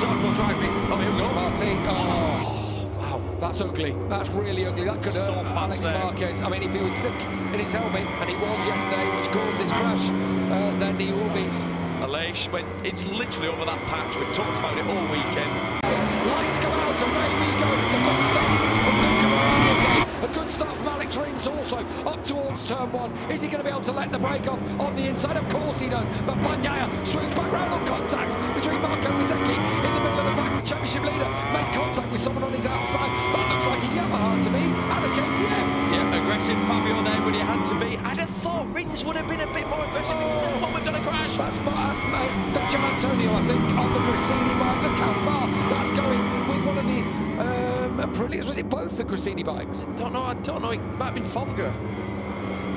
circle driving. Oh, here we go. Martin. Oh, wow. That's ugly. That's really ugly. That could hurt Alex Marquez. I mean, if he was sick in his helmet, and he was yesterday, which caused this crash, then he will be. Aleix, when it's literally over that patch. We've talked about it all weekend. Lights come out, and away we go. It's a good start from Conqueror. A good start from Alex Rins also up towards turn one. Is he going to be able to let the brake off on the inside? Of course he does. But Bagnaia swings back round on contact between Marco Rizzecchi in the middle of the pack. The championship leader made contact with someone on his outside. That looks like a Yamaha to me and a KTM. Yeah, aggressive Fabio there when he had to be. I'd have thought Rins would have been a bit more aggressive. Oh, we've got a crash. That's Benjamin Antonio, I think, on the Grassini bike. Look how far that's going with one of the Aprilis. Was it both the Grassini bikes? I don't know. It might have been Fogger.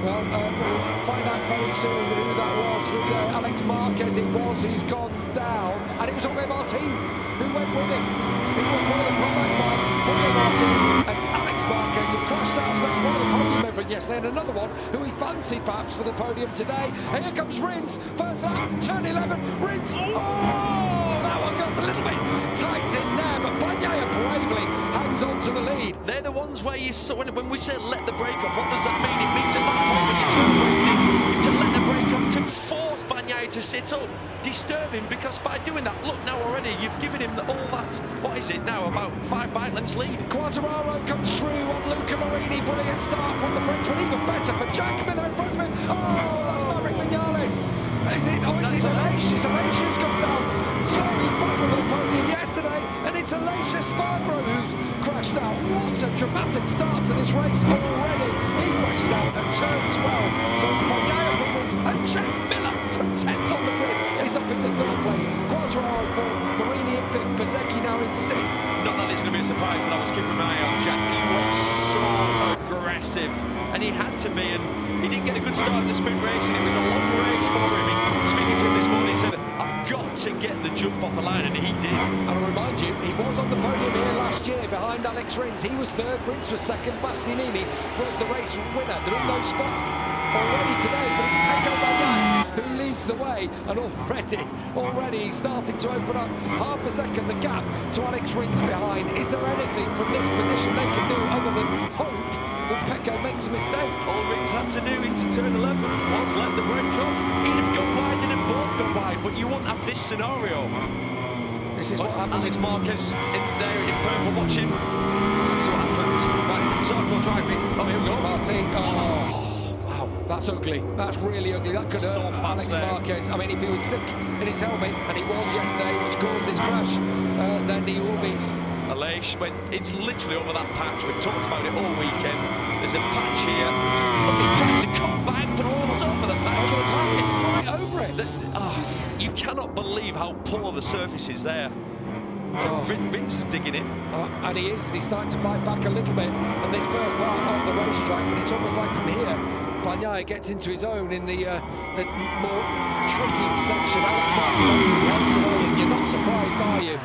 Well, we'll find out very soon who that was. Through Alex Marquez it was who's gone down. And it was Jorge Martin who went with him. It was one of the combat bikes, Jorge Martin and Alex Marquez who crashed out. So that's one of the podium members yesterday, and another one who he fancied perhaps for the podium today. And here comes Rins. First lap, turn 11. Rins. Oh, that one got a little bit tight in there, but Bagnaia bravely hangs on to the lead. They're the ones where you saw when we say let the brake off. What does that mean? It means at that point when you turn braking, to let the brake off, to force Bagnaia to sit up, disturb him, because by doing that, look now already you've given him all that. What is it now? About 5 bike lengths lead. Quartararo comes through on Luca Marini. Brilliant start from the Frenchman. Even better for Jack Miller in front of him. Oh, that's Maverick Vinales. Is it? Oh, is it Aleix? It's Aleix who's gone down. So he battled the podium yesterday, and it's Aleix Espargaro who's crashed out. What a dramatic start to this race already. He crashes out at turn 12. So it's Bagnaia from wins, and Jack Miller from 10th on the grid is up into 3rd place. Quartararo 4th, Marini in 5th, Bezzecchi now in 6th. Not that it's going to be a surprise, but I was keeping my eye on Jack. He was so aggressive, and he had to be, and he didn't get a good start in the sprint race, and it was a long race for him. Speaking to him this morning, he said, I've got to get the jump off the line, and he did. And I'll remind you, he was on the podium here last year behind Alex Rins. He was 3rd, Rins was 2nd, Bastianini was the race winner. There are no spots already today, but it's Pecco Bagnaia who leads the way, and already he's starting to open up half a second the gap to Alex Rins behind. Is there anything from this position they can do other than hope that Pecco makes a mistake? All Rins had to do into turn 11 was let the brake off. He'd have gone wide, they'd have both gone wide, but you wouldn't have this scenario. This is what happened. Alex Marquez in there in purple watching. That's what happened. Right, circle driving. Oh, here we go. Martin. Oh. That's ugly. That's really ugly. That could hurt Alex Marquez. I mean, if he was sick in his helmet, and he was yesterday, which caused this crash, then he will be. Aleix, when it's literally over that patch. We've talked about it all weekend. There's a patch here. He tries to come back through the top of the patch. Right over it. You cannot believe how poor the surface is there. Rins is digging it. And he is. And he's starting to fight back a little bit on this first part of the racetrack, but it's almost like from here, Bagnaia gets into his own in the more tricky section. Alex Martin, you're not surprised, are you?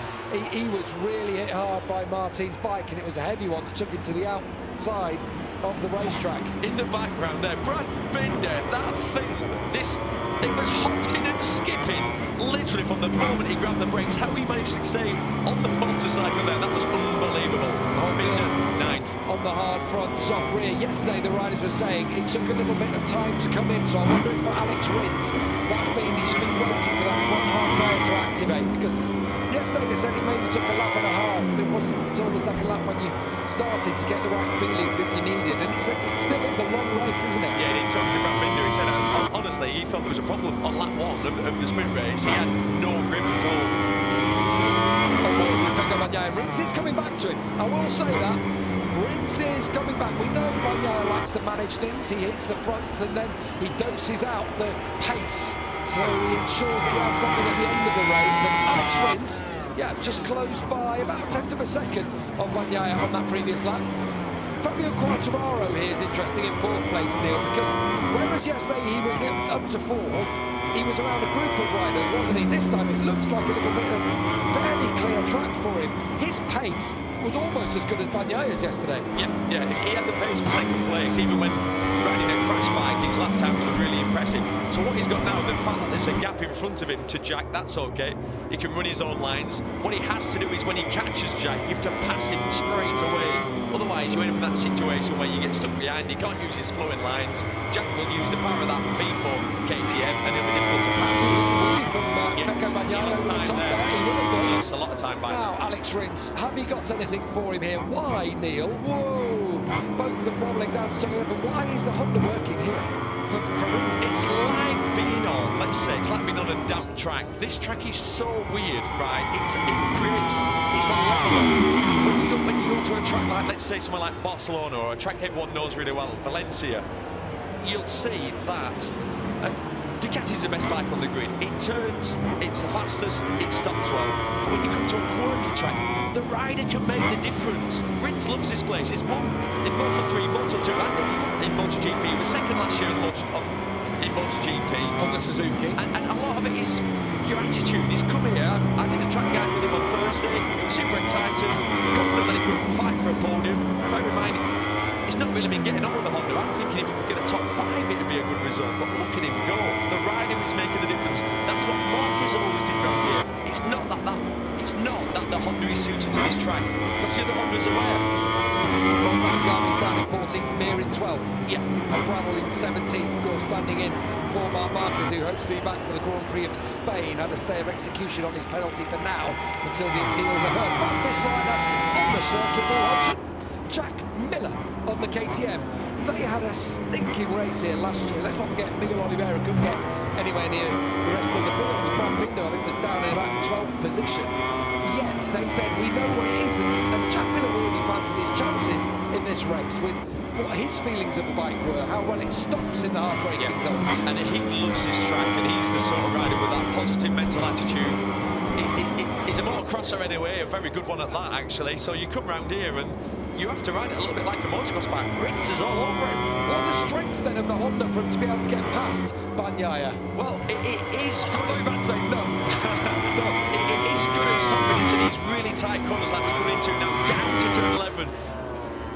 He was really hit hard by Martin's bike, and it was a heavy one that took him to the outside of the racetrack. In the background there, Brad Binder, that thing, it was hopping and skipping, literally from the moment he grabbed the brakes. How he managed to stay on the motorcycle there, that was unbelievable. Binder, 9th. On the hard front, soft rear. Yesterday, the riders were saying it took a little bit of time to come in, so I wonder if for Alex Rins, he's been waiting for that front hard tyre to activate, because yesterday they said it maybe took a lap and a half. It wasn't until the 2nd lap when you started to get the right feeling that you needed, and it still is a long race, isn't it? Yeah, he did talk to Brad Binder. He said, honestly, he thought there was a problem on lap 1 of the sprint race. He had no grip at all. Rins is coming back to him. I will say that. Rins is coming back. We know Bagnaia likes to manage things. He hits the front and then he doses out the pace. So he ensures that he has something at the end of the race. And Alex Rins, just closed by about 1/10 of a second on Bagnaia on that previous lap. Fabio Quartararo here is interesting in 4th place, Neil, because whereas yesterday he was up to 4th, he was around a group of riders, wasn't he? This time it looks like a little bit of fairly clear track for him. His pace was almost as good as Bagnaia's yesterday. Yeah, he had the pace for 2nd place, even when riding a crash bike, his lap time was really impressive. So what he's got now, the fact that there's a gap in front of him to Jack, that's okay. He can run his own lines. What he has to do is when he catches Jack, you have to pass him straight away. Otherwise, you end up in that situation where you get stuck behind. He can't use his flowing lines. Jack will use the power of that V4 KTM, and it'll be difficult to pass. He lost a lot of time by now. Alex Rins, have you got anything for him here? Why, Neil? Whoa! Both of them wobbling down to 11. Why is the Honda working here? It's like being on, let's say, it's like being on a damp track. This track is so weird, right? It's a leveler. When you go to a track like, let's say, somewhere like Barcelona, or a track everyone knows really well, Valencia, you'll see that Ducati's the best bike on the grid. It turns, it's the fastest, it stops well. But when you come to a quirky track, the rider can make the difference. Rins loves this place. He's won in Moto3, Moto2, and in MotoGP. He was second last year in MotoGP. On the Suzuki. And a lot of it is your attitude. He's come here. I did a track guide with him on Thursday. Super excited. Confident that he could fight for a podium. Bear in mind, he's not really been getting on with the Honda. I'm thinking if he could get a top 5, it'd be a good result. But look at him go. The rider is making the difference. That's what Marquez always did round here. It's not that the Honda is suited to this track, because the other Honda's aware. Well, Vanguard is down in 14th, Mir in 12th. Yeah. And Bradle in 17th, of course, standing in for Marc Marquez, who hopes to be back for the Grand Prix of Spain. Had a stay of execution on his penalty for now, until the appeals are heard. Fastest rider on the circuit, Will Hodgson. Jack Miller on the KTM. They had a stinking race here last year. Let's not forget Miguel Oliveira couldn't get anywhere near the rest of the field. Brad Binder, I think, was down in about 12th position. Yet they said, we know what it is, and Jack Miller really fancied his chances in this race with what his feelings of the bike were, how well it stops in the hard braking zone. And he loves this track, and he's the sort of rider with that positive mental attitude. He's a motocrosser anyway, a very good one at that, actually. So you come round here and you have to ride it a little bit like a motocross bike. Rins is all over him. What are the strengths then of the Honda for him to be able to get past Bagnaia? Well, it is. I thought you were about to say no. No, it is good at stopping into these really tight corners like we're coming into now, down to turn 11.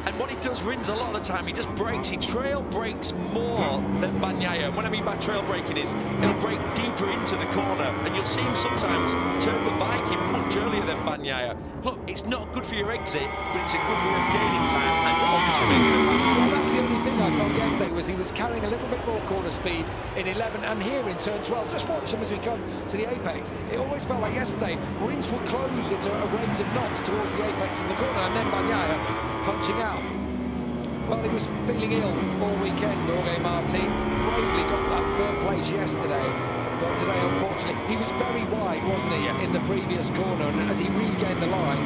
And what he does, Rins, a lot of the time, he just brakes, he trail brakes more than Bagnaia. And what I mean by trail braking is, he'll brake deeper into the corner, and you'll see him sometimes turn the bike in much earlier than Bagnaia. Look, it's not good for your exit, but it's a good way of gaining time, and obviously making a pass. Well, that's the only thing I felt yesterday, was he was carrying a little bit more corner speed in 11 and here in turn 12. Just watch him as we come to the apex. It always felt like yesterday, Rins would close at a rate of knots towards the apex of the corner, and then Bagnaia punching out. Well, he was feeling ill all weekend, Jorge Martin. Bravely got that third place yesterday, but today, unfortunately, he was very wide, wasn't he, in the previous corner, and as he regained the line,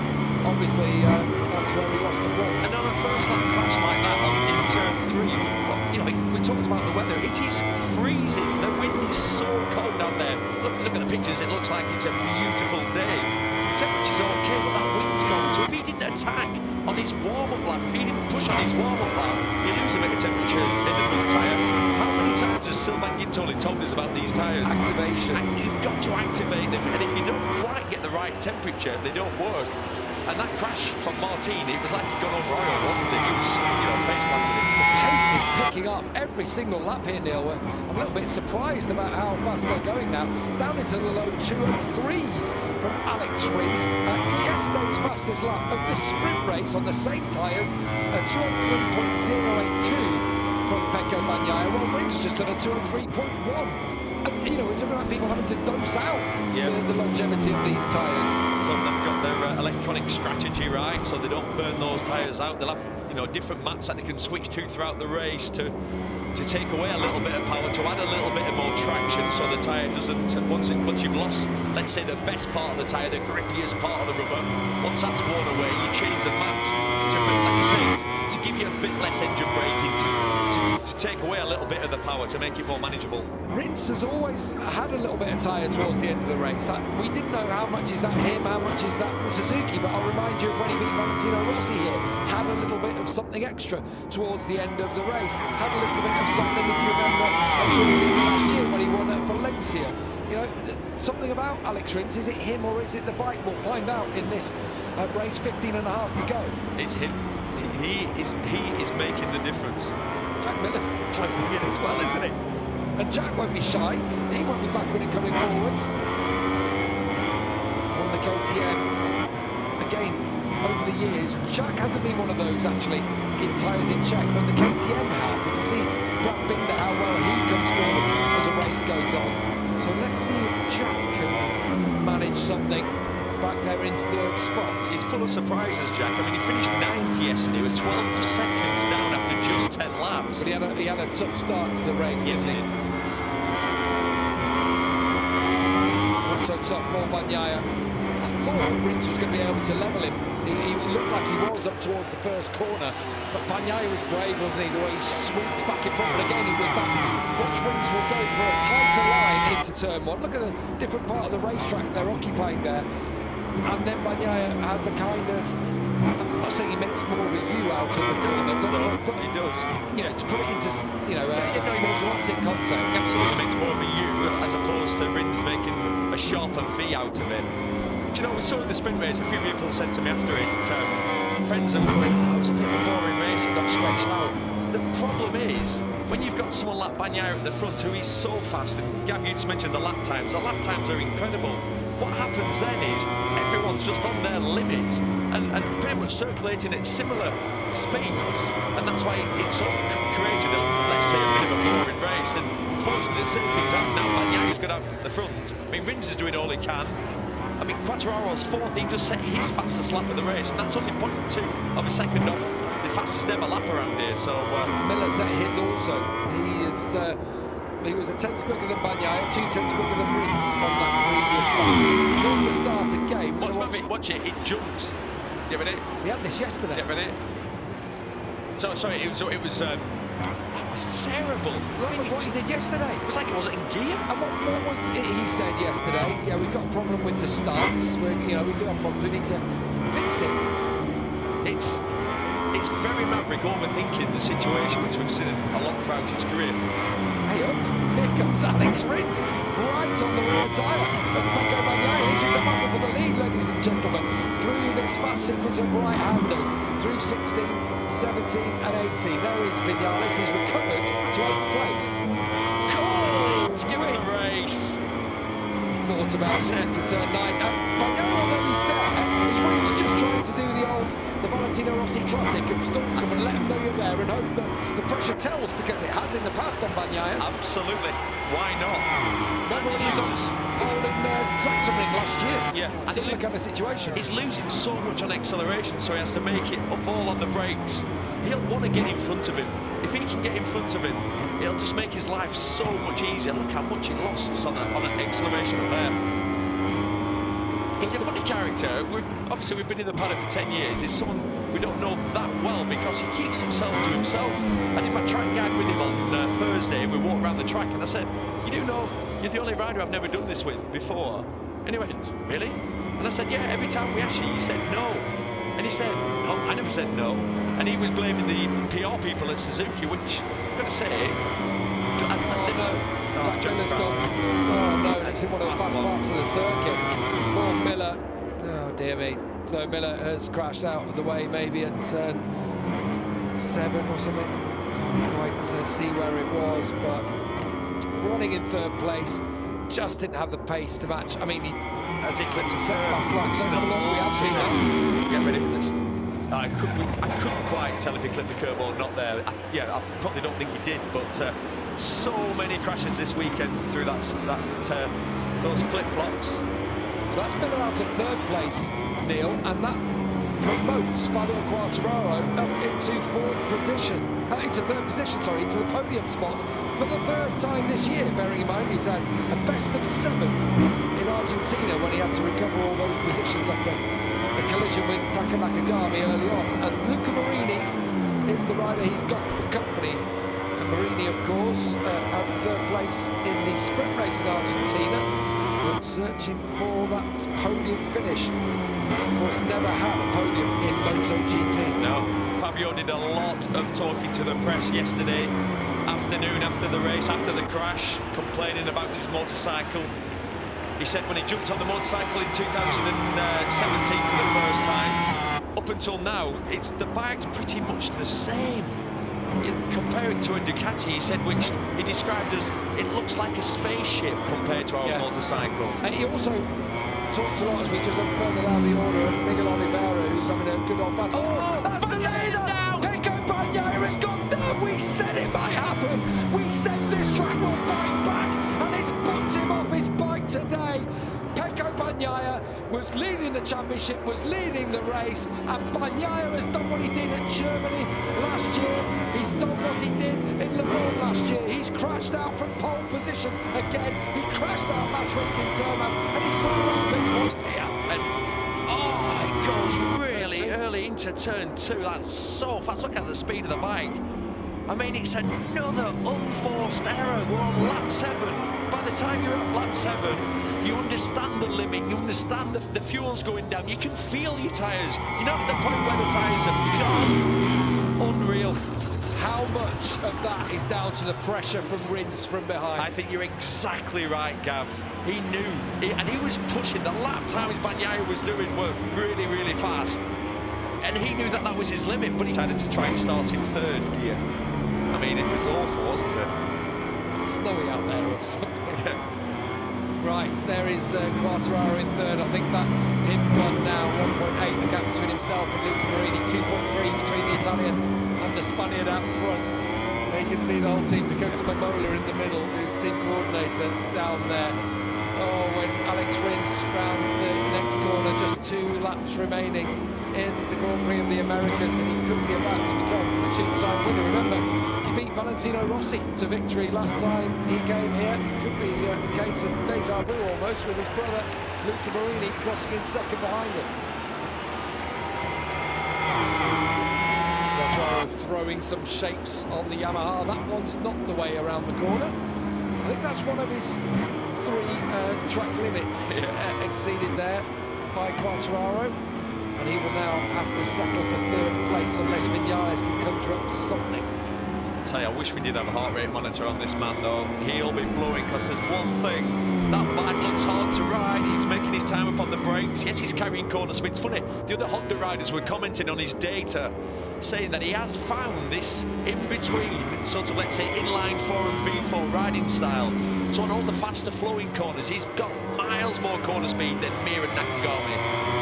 obviously, that's where he lost the ball. And on a first lap crash like that in turn 3, well, you know, we talked about the weather. It is freezing. The wind is so cold down there. Look at the pictures. It looks like it's a beautiful day. The temperature's okay, but that wind's gone. So if he didn't attack on his warm-up lap, if he didn't push on his warm-up lap, you lose a bit of temperature in the front tyre. How many times has Sylvain Guintoli told us about these tyres? Activation. And you've got to activate them, and if you don't quite get the right temperature, they don't work. And that crash from Martin, it was like he'd gone over oil, wasn't it? He was, face planted it. The pace is picking up every single lap here, Neil. I'm a little bit surprised about how fast they're going now. Down into the low 203s from Alex Rins. Yesterday's fastest lap of the sprint race on the same tyres, a 203.082 from Pecco Bagnaia. Well, Rins has just done a 203.1. And, we're talking about people having to dose out the longevity of these tyres. So they've got their electronic strategy right, so they don't burn those tyres out. They'll have, different mats that they can switch to throughout the race to take away a little bit of power, to add a little bit of more traction, so the tyre doesn't, once you've lost, let's say, the best part of the tyre, the grippiest part of the rubber, once that's worn away, you change the mats to give you a bit less engine braking, to take away a little bit of the power, to make it more manageable. Rins has always had a little bit of tyre towards the end of the race. We didn't know how much is that him, how much is that Suzuki, but I'll remind you of when he beat Valentino Rossi here, had a little bit of something extra towards the end of the race, had a little bit of something, if you remember, last year when he won at Valencia. Something about Alex Rins, is it him or is it the bike? We'll find out in this race, 15 and a half to go. It's him. He is making the difference. Jack Miller's closing in as well, isn't he? And Jack won't be shy. He won't be backward and coming forwards. On the KTM, again, over the years, Jack hasn't been one of those actually to keep tyres in check, but the KTM has. If you see Brad Binder, how well he comes forward as a race goes on. So let's see if Jack can manage something back there in third spot. He's full of surprises, Jack. I mean, he finished 9th yesterday. He was 12 seconds down after just 10 laps. But he had a tough start to the race, Yes, didn't he? Not so tough for Bagnaia. I thought Prins was going to be able to level him. He looked like he was up towards the first corner, but Bagnaia was brave, wasn't he? The way he swooped back in front, but again he was back. Watch Rins will go for a tighter line into turn one. Look at the different part of the racetrack they're occupying there. And then Bagnaia has the kind of, I'm not saying he makes more of a U out of the corner, but he does. You know, to put it into, you know, more dramatic context. Absolutely makes more of a U as opposed to Rins making a sharper V out of it. Do you know, we saw in the sprint race, a few people said to me after it, friends of going, oh, it was a bit of a boring race, it got stretched out. The problem is, when you've got someone like Bagnaia at the front who is so fast, and Gav, you just mentioned the lap times are incredible. What happens then is everyone's just on their limit and pretty much circulating at similar speeds, and that's why it's sort of created a, let's say, a bit of a boring race. And unfortunately, the same thing's happened now. Bagnaia's got out at the front. I mean, Rins is doing all he can. I mean, Quartararo's 4th, he just set his fastest lap of the race, and that's only 0.2 of a second off the fastest ever lap around here. So Miller set his also. He was a 10th quicker than Bagnaia, 2 tenths quicker than Rins on that previous lap. Here's the start again. Watch it, it jumps. Give it. We had this yesterday. Give it. So sorry, it was that was terrible. That was what he did yesterday. It was like it wasn't in gear. And what was it he said yesterday? Yeah, we've got a problem with the starts. We do have problems. We need to fix it. It's very Maverick overthinking the situation, which we've seen a lot throughout his career. Hey up, here comes Alex Rins, right on the rear tyre of Paco Bagnaia. This is the battle for the lead, ladies and gentlemen, through this fast sequence of right-handers, through 16, 17 and 18. There is Vinales, he's recovered to 8th place. Let's give it a race. He thought about setting to turn 9. Bagnaia, although he's there, is Rins just trying to do the Valentino Rossi classic of stalk them and let them know you're there and hope that the pressure tells, because it has in the past on Bagnaia. Absolutely. Why not? Remember when he was on pole in tractor ring last year? Yeah. Similar kind of situation. He's losing so much on acceleration, so he has to make it up all on the brakes. He'll want to get in front of him. If he can get in front of him, it'll just make his life so much easier. Look how much he lost us on an acceleration up there. He's a funny character. Obviously, we've been in the paddock for 10 years. He's someone we don't know that well because he keeps himself to himself. I did my track guide with him on Thursday. We walked around the track and I said, you do know you're the only rider I've never done this with before. And he went, really? And I said, yeah, every time we asked you said no. And he said, oh, I never said no. And he was blaming the PR people at Suzuki, which I'm going to say, it's in one of the fast parts of the circuit. Poor Miller. Oh dear me. So Miller has crashed out of the way, maybe at turn 7 or something. Can't quite see where it was, but running in 3rd place, just didn't have the pace to match. I mean, as he clipped a fast lap. Let's have a look. We have seen that. Get ready for this. I couldn't quite tell if he clipped the curb or not there. I probably don't think he did, but so many crashes this weekend through those flip-flops. So that's Miller out of 3rd place, Neil, and that promotes Fabio Quartararo up into 3rd position, into the podium spot for the first time this year. Bearing in mind he's had a best of 7th in Argentina when he had to recover all those positions after the collision with Taka Nakagami early on. And Luca Marini is the rider he's got for company. And Marini, of course, at 3rd place in the sprint race in Argentina, but searching for that podium finish. Of course, never had a podium in MotoGP. No, Fabio did a lot of talking to the press yesterday afternoon after the race, after the crash, complaining about his motorcycle. He said when he jumped on the motorcycle in 2017 for the first time, up until now, the bike's pretty much the same. you compare it to a Ducati, he said, which he described as, it looks like a spaceship compared to our motorcycle. And he also talks a lot, as we just look further down the order, and Miguel Oliveira, who's having a good old battle. Oh, that's the leader! Pecco Bagnaia has gone down! We said it might happen! We said this track will bite back, and it's booked him off his bike today. Pecco Bagnaia was leading the championship, was leading the race, and Bagnaia has done what he did at Germany last year. He's done what he did in Le Mans last year. He's crashed out from pole position again. He crashed out last week in Termas, and he's still got big points here. And oh, it goes really early into turn 2. That's so fast. Look at the speed of the bike. I mean, it's another unforced error. We're on lap 7. By the time you're at lap 7, you understand the limit, you understand the fuel's going down, you can feel your tyres. You're not at the point where the tyres are gone. Unreal. How much of that is down to the pressure from Rins from behind? I think you're exactly right, Gav. He knew, and he was pushing. The lap times Bagnaia was doing were really, really fast. And he knew that that was his limit, but he decided to try and start in 3rd gear. I mean, it was awful, wasn't it? Is it snowy out there or something? Right, there is Quartararo in 3rd. I think that's him gone now. 1.8, the gap between himself and Luca Marini. 2.3 between the Italian and the Spaniard out front. There you can see the whole team. Dakota Mamola in the middle, who's team coordinator down there. Oh, when Alex Rins rounds the next corner, just 2 laps remaining in the Grand Prix of the Americas, and he could be about to become the 2-time winner. Remember, he beat Valentino Rossi to victory last time he came here. Could be a case of deja vu almost, with his brother Luca Marini crossing in 2nd behind him. Quartararo throwing some shapes on the Yamaha. That one's not the way around the corner. I think that's one of his 3 track limits exceeded there by Quartararo. And he will now have to settle for 3rd place unless Vinales can conjure up something. I tell you, I wish we did have a heart rate monitor on this man though. He'll be blowing, because there's one thing. That bike looks hard to ride. He's making his time up on the brakes. Yes, he's carrying corner speed. It's funny, the other Honda riders were commenting on his data, saying that he has found this in-between, sort of, let's say, inline 4 and V4 riding style. So on all the faster flowing corners, he's got miles more corner speed than Mir and Nakagami.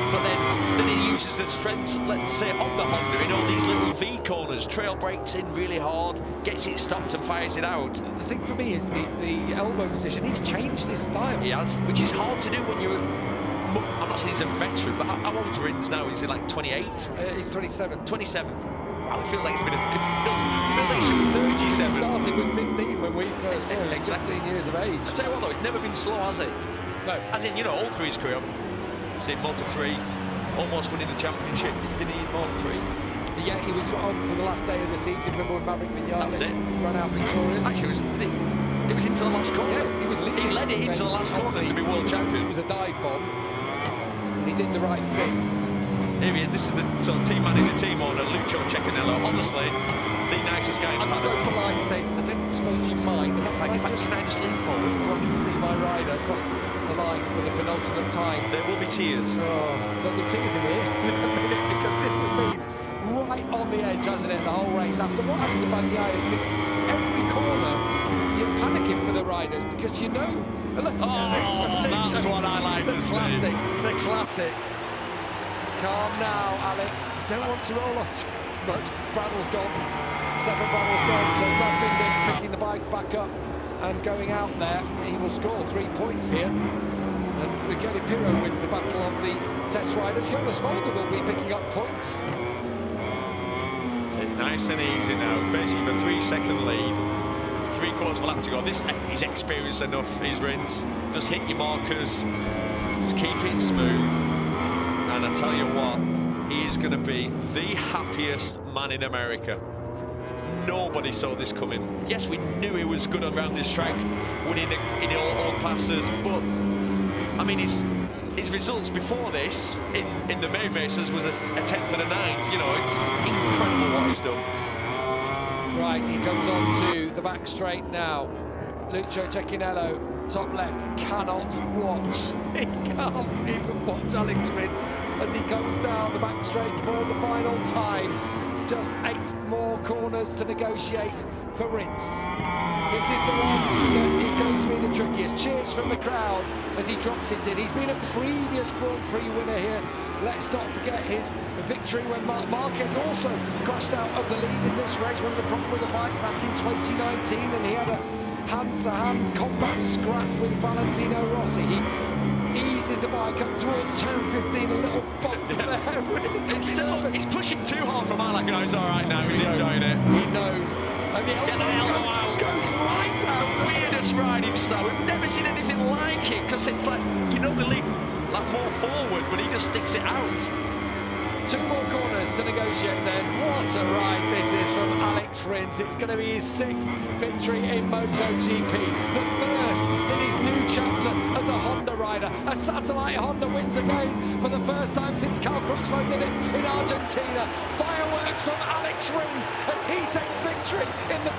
But then he uses the strength, let's say, of the Honda in all these little V corners, trail brakes in really hard, gets it stopped and fires it out. The thing for me is the elbow position. He's changed his style. He has, which is hard to do when you're, I'm not saying he's a veteran, but how old's Rins now? Is he like 28? He's 27. 27. Wow, it feels like it's been it feels like he's 37. He started with 15 when we first saw him. Exactly. 15 years of age. I tell you what though, it's never been slow, has it? No. As in, you know, all through his career. See, Moto3, almost winning the championship, didn't he, in Moto3? Yeah, he was on to the last day of the season. Remember when Maverick Vinales ran out victorious? Actually, it was into the last corner. Yeah, he was leading. He led it into the last corner to be world champion. It was a dive bomb, and he did the right thing. Here he is. This is the sort of team manager, team owner, Lucio Cecchinello. Honestly, the nicest guy in the I'm so polite saying, I don't suppose you mind. Can I just lean forward so I can see my rider across the line for the penultimate time? There will be tears. Oh, there'll be tears in here in a minute, because this has been right on the edge, hasn't it, the whole race? After what happened to Bagnaia, every corner you're panicking for the riders, because you know. Look, that's what I like to see. The classic. Calm now, Alex. You don't want to roll off too much. Braddle's gone. Stefan Braddle's gone, so Brad Binder picking the bike back up and going out there. He will score 3 points here. And Ricardo Pirro wins the battle of the test riders. Jonas Folger will be picking up points. So nice and easy now. Basically a 3-second lead. 3/4 of a lap to go. This is experienced enough, his Rins. Just hit your markers. Just keep it smooth. And I tell you what, he is going to be the happiest man in America. Nobody saw this coming. Yes, we knew he was good around this track, winning in all classes, but I mean, his results before this in the main races was a 10th and a 9th. You know, it's incredible what he's done. Right, he comes on to the back straight now. Lucio Cecchinello, top left, cannot watch. He can't even watch Alex Rins as he comes down the back straight for the final time. just 8 more corners to negotiate for Rins. This is the one that is going to be the trickiest. Cheers from the crowd as he drops it in. He's been a previous Grand Prix winner here. Let's not forget his victory when Marc Marquez also crashed out of the lead in this race. One of the problems with the bike back in 2019, and he had a hand-to-hand combat scrap with Valentino Rossi. He eases the bike up towards turn 15, a little bump there. He's pushing too hard for Marc. No, he's all right now. He's enjoying it. He knows. And the elbow goes right out. Weirdest riding style. We've never seen anything like it, because it's like, you know, the lead like more forward, but he just sticks it out. 2 more corners to negotiate then. What a ride this is from Alex Rins. It's going to be his 6th victory in MotoGP. The first in his new chapter as a Honda rider. A satellite Honda wins again for the first time since Cal Crutchlow did it in Argentina. Fireworks from Alex Rins as he takes victory in the